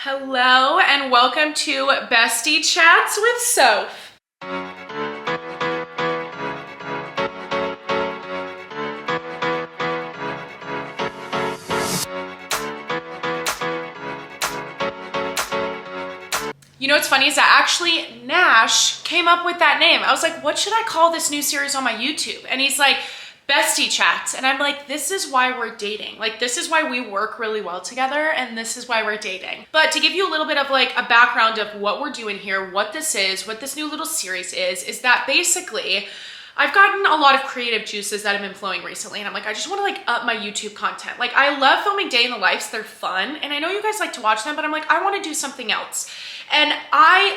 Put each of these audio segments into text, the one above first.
Hello and welcome to Bestie Chats with Soph. You know what's funny is that actually Nash came up with that name. I was like, what should I call this new series on my YouTube? And he's like, Bestie Chats. And I'm like, this is why we're dating. Like, this is why we work really well together, and this is why we're dating. But to give you a little bit of like a background of what we're doing here, what this is, what this new little series is that basically I've gotten a lot of creative juices that have been flowing recently, and I'm like, I just want to like up my YouTube content. Like, I love filming day in the lives. They're fun, and I know you guys like to watch them, but I'm like, I want to do something else. And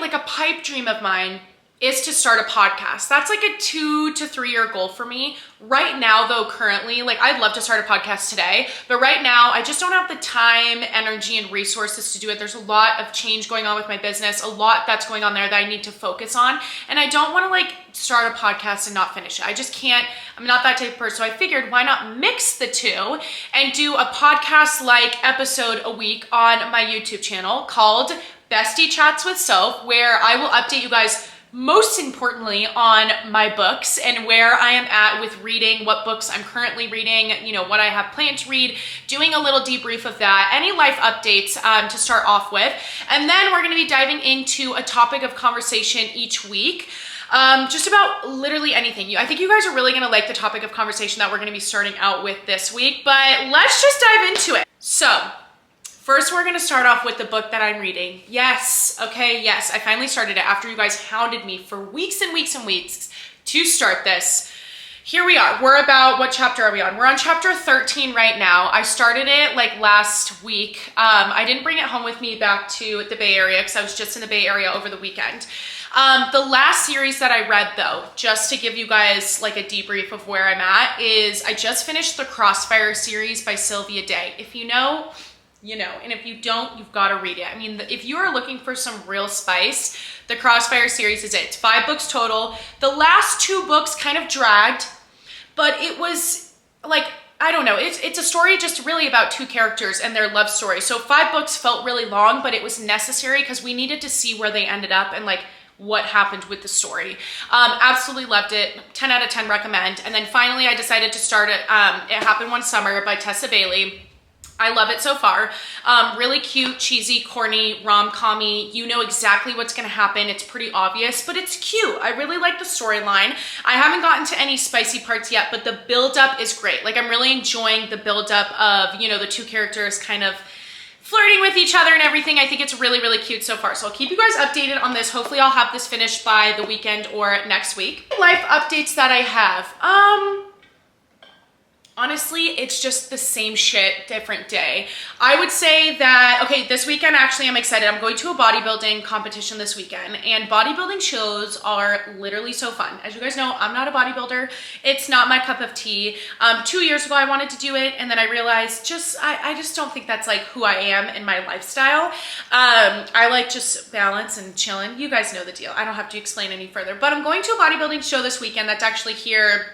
like a pipe dream of mine is to start a podcast. That's like a 2 to 3 year goal for me. Right now though, currently, like I'd love to start a podcast today, but right now I just don't have the time, energy, and resources to do it. There's a lot of change going on with my business, a lot that's going on there that I need to focus on. And I don't want to like start a podcast and not finish it. I just can't, I'm not that type of person. So I figured why not mix the two and do a podcast like episode a week on my YouTube channel called Bestie Chats with Soph, where I will update you guys most importantly on my books and where I am at with reading, what books I'm currently reading, you know, what I have planned to read, doing a little debrief of that, any life updates to start off with. And then we're gonna be diving into a topic of conversation each week. Just about literally anything. I think you guys are really gonna like the topic of conversation that we're gonna be starting out with this week, but let's just dive into it. So, first, we're gonna start off with the book that I'm reading. Yes, okay, yes, I finally started it after you guys hounded me for weeks and weeks and weeks to start this. Here we are, what chapter are we on? We're on chapter 13 right now. I started it like last week. I didn't bring it home with me back to the Bay Area because I was just in the Bay Area over the weekend. The last series that I read though, just to give you guys like a debrief of where I'm at, is I just finished the Crossfire series by Sylvia Day. If you know, you know, and if you don't, you've got to read it. I mean, if you are looking for some real spice, the Crossfire series is it. It's 5 books total. The last 2 books kind of dragged, but it was like, I don't know, it's a story just really about 2 characters and their love story. So 5 books felt really long, but it was necessary because we needed to see where they ended up and like what happened with the story. Absolutely loved it. 10 out of 10 recommend. And then finally I decided to start it. It Happened One Summer by Tessa Bailey. I love it so far. Really cute, cheesy, corny, rom-com-y. You know exactly what's gonna happen. It's pretty obvious, but it's cute. I really like the storyline. I haven't gotten to any spicy parts yet, but the build-up is great. Like, I'm really enjoying the build-up of, you know, the 2 characters kind of flirting with each other and everything. I think it's really, really cute so far. So I'll keep you guys updated on this. Hopefully I'll have this finished by the weekend or next week. Life updates that I have. Honestly, it's just the same shit, different day. I would say that, okay, this weekend, actually, I'm excited. I'm going to a bodybuilding competition this weekend, and bodybuilding shows are literally so fun. As you guys know, I'm not a bodybuilder. It's not my cup of tea. 2 years ago, I wanted to do it, and then I realized I just don't think that's like who I am in my lifestyle. I like just balance and chilling. You guys know the deal. I don't have to explain any further, but I'm going to a bodybuilding show this weekend that's actually here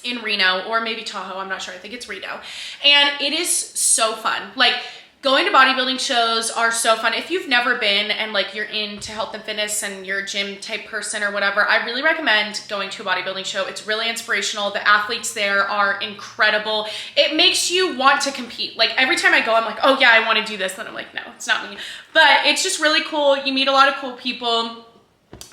in Reno, or maybe Tahoe, I'm not sure. I think it's Reno. And it is so fun. Like, going to bodybuilding shows are so fun. If you've never been and like you're into health and fitness and you're a gym type person or whatever, I really recommend going to a bodybuilding show. It's really inspirational. The athletes there are incredible. It makes you want to compete. Like, every time I go, I'm like, oh yeah, I want to do this. And I'm like, no, it's not me. But it's just really cool. You meet a lot of cool people.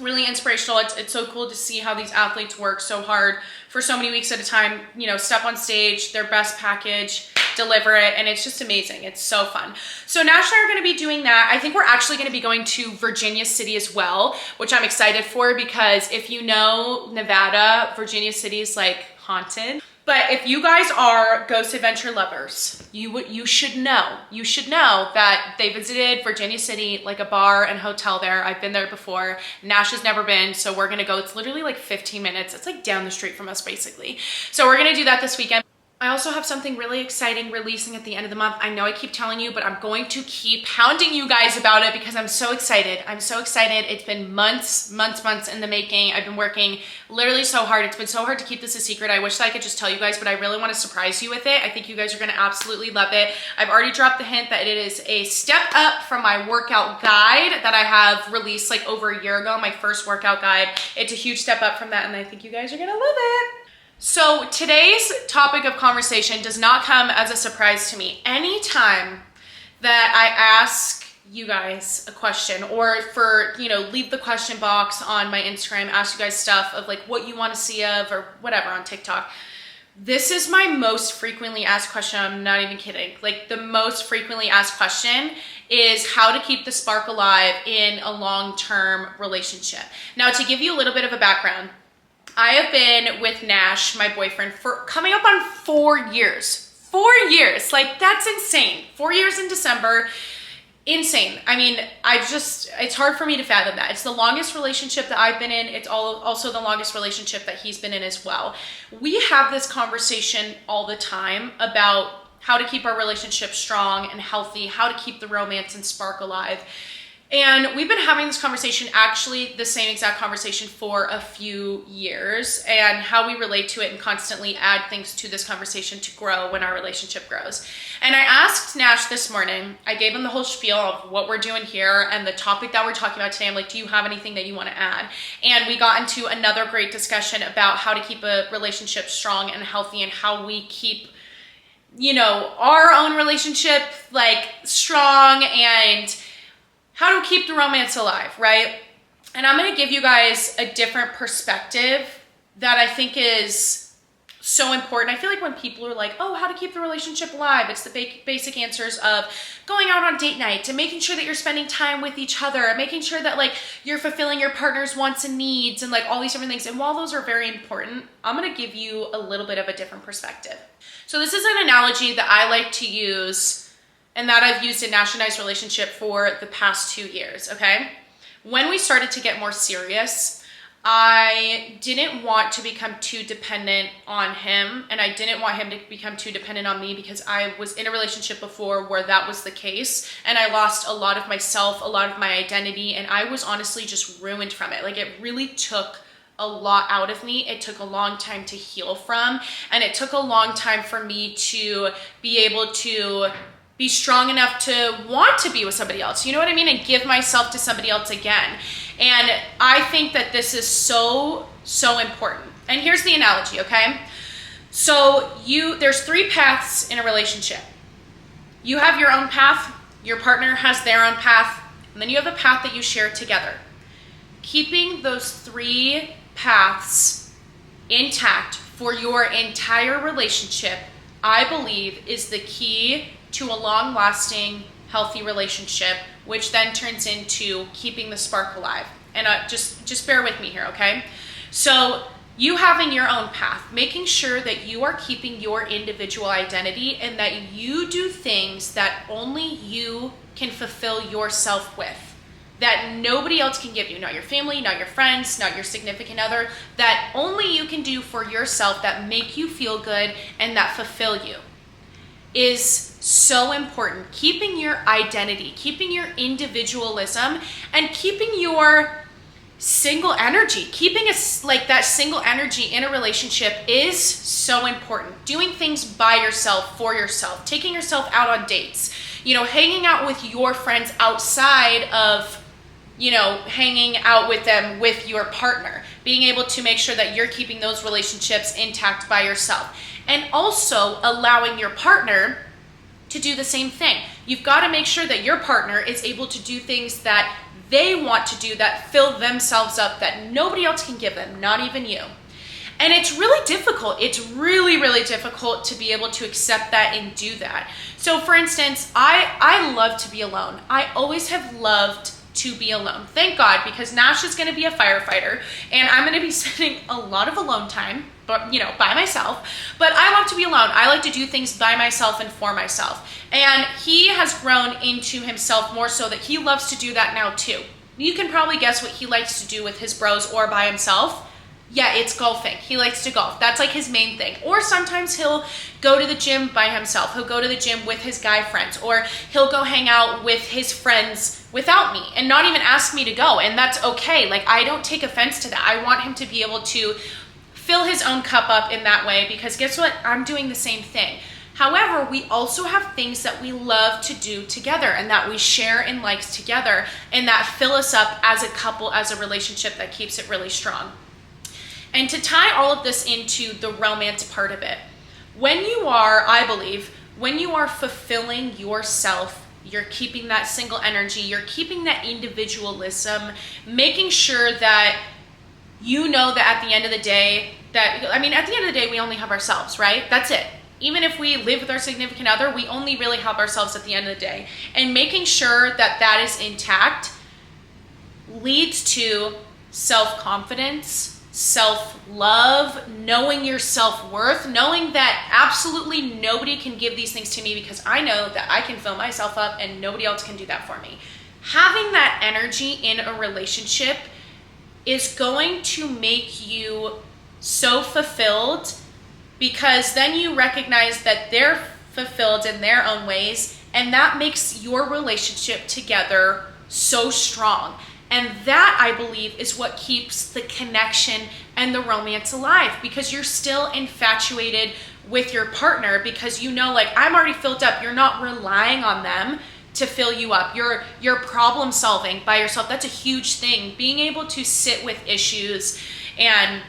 Really inspirational. It's so cool to see how these athletes work so hard for so many weeks at a time, you know, step on stage, their best package, deliver it, and it's just amazing. It's so fun. So Nash and I are going to be doing that. I think we're actually going to be going to Virginia City as well, which I'm excited for, because if you know Nevada, Virginia City is like haunted. But if you guys are ghost adventure lovers, you should know that they visited Virginia City, like a bar and hotel there. I've been there before. Nash has never been, so we're gonna go. It's literally like 15 minutes. It's like down the street from us, basically. So we're gonna do that this weekend. I also have something really exciting releasing at the end of the month. I know I keep telling you, but I'm going to keep hounding you guys about it because I'm so excited. I'm so excited. It's been months in the making. I've been working literally so hard. It's been so hard to keep this a secret. I wish that I could just tell you guys, but I really want to surprise you with it. I think you guys are going to absolutely love it. I've already dropped the hint that it is a step up from my workout guide that I have released like over a year ago, my first workout guide. It's a huge step up from that, and I think you guys are going to love it. So today's topic of conversation does not come as a surprise to me. Anytime that I ask you guys a question, or for, leave the question box on my Instagram, ask you guys stuff of like what you want to see of or whatever on TikTok, this is my most frequently asked question. I'm not even kidding. Like, the most frequently asked question is how to keep the spark alive in a long-term relationship. Now, to give you a little bit of a background, I have been with Nash, my boyfriend, for coming up on 4 years. 4 years. Like, that's insane. 4 years in December. Insane. I mean, it's hard for me to fathom that. It's the longest relationship that I've been in. It's also the longest relationship that he's been in as well. We have this conversation all the time about how to keep our relationship strong and healthy, how to keep the romance and spark alive. And we've been having this conversation, actually the same exact conversation, for a few years, and how we relate to it and constantly add things to this conversation to grow when our relationship grows. And I asked Nash this morning, I gave him the whole spiel of what we're doing here and the topic that we're talking about today. I'm like, do you have anything that you want to add? And we got into another great discussion about how to keep a relationship strong and healthy, and how we keep, our own relationship like strong, and how to keep the romance alive, right? And I'm gonna give you guys a different perspective that I think is so important. I feel like when people are like, oh, how to keep the relationship alive, it's the basic answers of going out on date night, and making sure that you're spending time with each other, and making sure that like you're fulfilling your partner's wants and needs, and like all these different things. And while those are very important, I'm gonna give you a little bit of a different perspective. So this is an analogy that I like to use, and that I've used in Nash and I's relationship for the past 2 years, okay? When we started to get more serious, I didn't want to become too dependent on him, and I didn't want him to become too dependent on me, because I was in a relationship before where that was the case, and I lost a lot of myself, a lot of my identity, and I was honestly just ruined from it. Like, it really took a lot out of me. It took a long time to heal from, and it took a long time for me to be able to be strong enough to want to be with somebody else, you know what I mean? And give myself to somebody else again. And I think that this is so, so important. And here's the analogy, okay? So there's 3 paths in a relationship. You have your own path, your partner has their own path, and then you have a path that you share together. Keeping those 3 paths intact for your entire relationship, I believe, is the key to a long-lasting, healthy relationship, which then turns into keeping the spark alive. And just bear with me here, okay? So you having your own path, making sure that you are keeping your individual identity, and that you do things that only you can fulfill yourself with, that nobody else can give you, not your family, not your friends, not your significant other, that only you can do for yourself, that make you feel good and that fulfill you, is so important. Keeping your identity, keeping your individualism, and keeping your single energy, keeping that single energy in a relationship is so important. Doing things by yourself, for yourself, taking yourself out on dates, hanging out with your friends outside of, hanging out with them with your partner, being able to make sure that you're keeping those relationships intact by yourself, and also allowing your partner to do the same thing. You've got to make sure that your partner is able to do things that they want to do, that fill themselves up, that nobody else can give them, not even you. And it's really difficult. It's really, really difficult to be able to accept that and do that. So for instance, I love to be alone. I always have loved to be alone. Thank God, because Nash is going to be a firefighter, and I'm going to be spending a lot of alone time, but by myself. But I love to be alone. I like to do things by myself and for myself. And he has grown into himself more so that he loves to do that now too. You can probably guess what he likes to do with his bros or by himself. But I love to be alone. I like to do things by myself and for myself. And he has grown into himself more so that he loves to do that now too. You can probably guess what he likes to do with his bros or by himself. But I love to be alone. I like to do things by myself and for myself. And he has grown into himself more so that he loves to do that now too. You can probably guess what he likes to do with his bros or by himself. Yeah, it's golfing. He likes to golf. That's like his main thing. Or sometimes he'll go to the gym by himself. He'll go to the gym with his guy friends, or he'll go hang out with his friends without me and not even ask me to go. And that's okay. Like, I don't take offense to that. I want him to be able to fill his own cup up in that way, because guess what? I'm doing the same thing. However, we also have things that we love to do together and that we share in likes together, and that fill us up as a couple, as a relationship, that keeps it really strong. And to tie all of this into the romance part of it, when you are, I believe, when you are fulfilling yourself, you're keeping that single energy, you're keeping that individualism, making sure that you know that at the end of the day, at the end of the day, we only have ourselves, right? That's it. Even if we live with our significant other, we only really have ourselves at the end of the day. And making sure that that is intact leads to self-confidence, self-love, knowing your self-worth, knowing that absolutely nobody can give these things to me because I know that I can fill myself up and nobody else can do that for me. Having that energy in a relationship is going to make you so fulfilled, because then you recognize that they're fulfilled in their own ways, and that makes your relationship together so strong. And that, I believe, is what keeps the connection and the romance alive, because you're still infatuated with your partner, because you know, like, I'm already filled up. You're not relying on them to fill you up. You're problem solving by yourself. That's a huge thing. Being able to sit with issues, and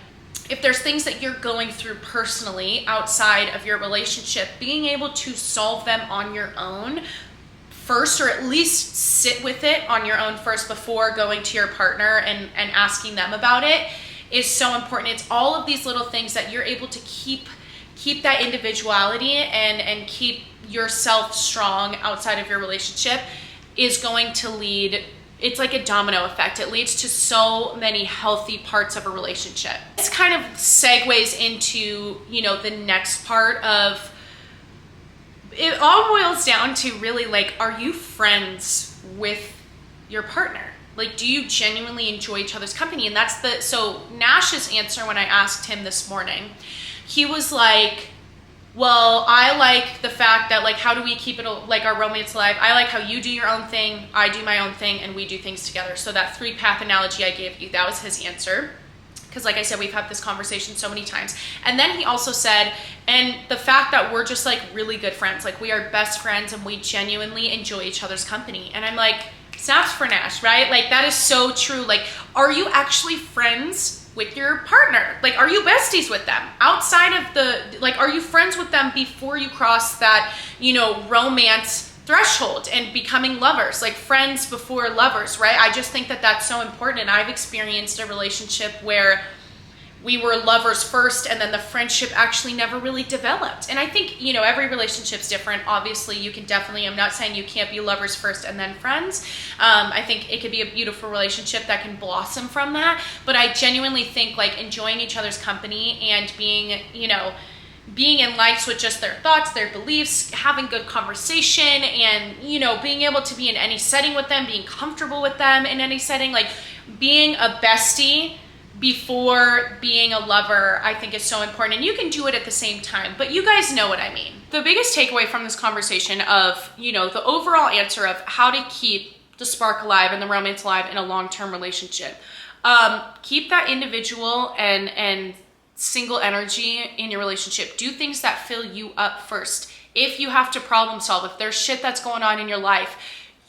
if there's things that you're going through personally outside of your relationship, being able to solve them on your own first, or at least sit with it on your own first before going to your partner and asking them about it, is so important. It's all of these little things that you're able to keep that individuality and keep yourself strong outside of your relationship is going to lead, it's like a domino effect. It leads to so many healthy parts of a relationship. This kind of segues into, the next part of, it all boils down to really, like, are you friends with your partner? Like, do you genuinely enjoy each other's company? And so Nash's answer when I asked him this morning, he was like, well, I like the fact that, like, how do we keep it, like, our romance alive? I like how you do your own thing, I do my own thing, and we do things together. So that 3-path analogy I gave you, that was his answer. Because like I said, we've had this conversation so many times. And then he also said, and the fact that we're just, like, really good friends, like, we are best friends and we genuinely enjoy each other's company. And I'm like, snaps for Nash, right? Like, that is so true. Like, are you actually friends with your partner? Like, are you besties with them outside of are you friends with them before you cross that, romance threshold and becoming lovers? Like, friends before lovers, right? I just think that that's so important. And I've experienced a relationship where we were lovers first, and then the friendship actually never really developed. And I think, every relationship's different. Obviously, you can definitely, I'm not saying you can't be lovers first and then friends. I think it could be a beautiful relationship that can blossom from that. But I genuinely think, like, enjoying each other's company and being, being in likes with just their thoughts, their beliefs, having good conversation, and, being able to be in any setting with them, being comfortable with them in any setting, like, being a bestie before being a lover, I think is so important. And you can do it at the same time, but you guys know what I mean. The biggest takeaway from this conversation of, the overall answer of how to keep the spark alive and the romance alive in a long-term relationship. Keep that individual and single energy in your relationship. Do things that fill you up first. If you have to problem solve, if there's shit that's going on in your life,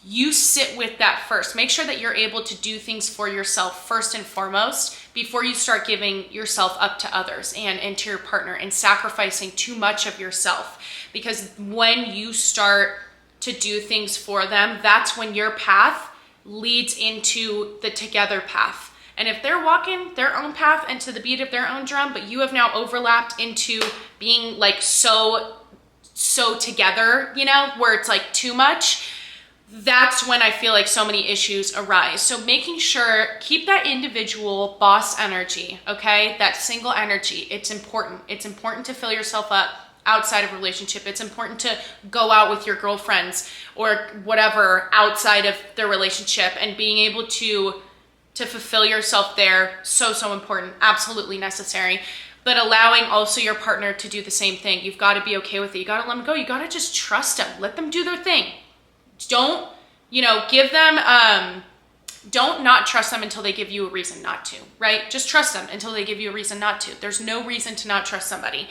you sit with that first. Make sure that you're able to do things for yourself first and foremost before you start giving yourself up to others and to your partner and sacrificing too much of yourself. Because when you start to do things for them, that's when your path leads into the together path. And if they're walking their own path and to the beat of their own drum, but you have now overlapped into being, like, so together, where it's, like, too much, that's when I feel like so many issues arise. So making sure, keep that individual boss energy, okay? That single energy, it's important. It's important to fill yourself up outside of a relationship. It's important to go out with your girlfriends or whatever outside of the relationship, and being able to to fulfill yourself there, so important, absolutely necessary. But allowing also your partner to do the same thing. You've got to be okay with it. You got to let them go. You got to just trust them. Let them do their thing. Don't, give them, don't not trust them until they give you a reason not to, right? Just trust them until they give you a reason not to. There's no reason to not trust somebody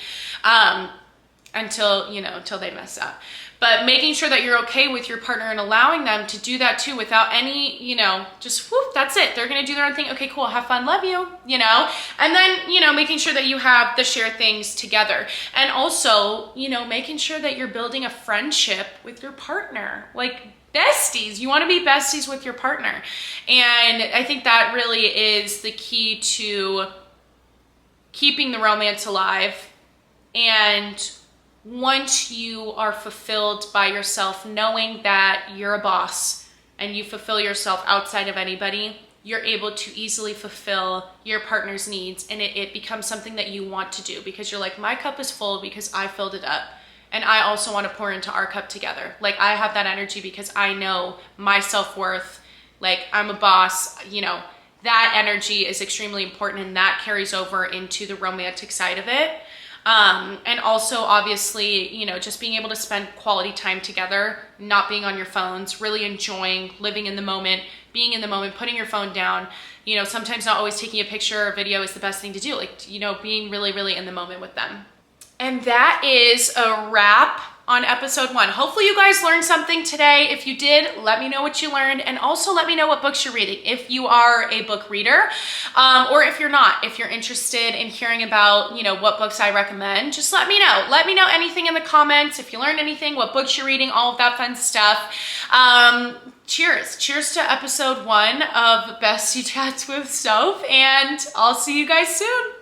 until they mess up. But making sure that you're okay with your partner and allowing them to do that too without any, just whoop, that's it. They're going to do their own thing. Okay, cool. Have fun. Love you, and then, making sure that you have the share things together. And also, making sure that you're building a friendship with your partner, like besties. You want to be besties with your partner. And I think that really is the key to keeping the romance alive. And once you are fulfilled by yourself, knowing that you're a boss and you fulfill yourself outside of anybody, you're able to easily fulfill your partner's needs. And it becomes something that you want to do because you're like, my cup is full because I filled it up. And I also want to pour into our cup together. Like, I have that energy because I know my self-worth. Like, I'm a boss, that energy is extremely important, and that carries over into the romantic side of it. And also, obviously, just being able to spend quality time together, not being on your phones, really enjoying living in the moment, being in the moment, putting your phone down. Sometimes not always taking a picture or video is the best thing to do. Like, being really, really in the moment with them. And that is a wrap on episode 1. Hopefully you guys learned something today. If you did, let me know what you learned, and also let me know what books you're reading. If you are a book reader, or if you're not, if you're interested in hearing about, what books I recommend, just let me know. Let me know anything in the comments. If you learned anything, what books you're reading, all of that fun stuff. Cheers to episode 1 of Bestie Chats with Soph, and I'll see you guys soon.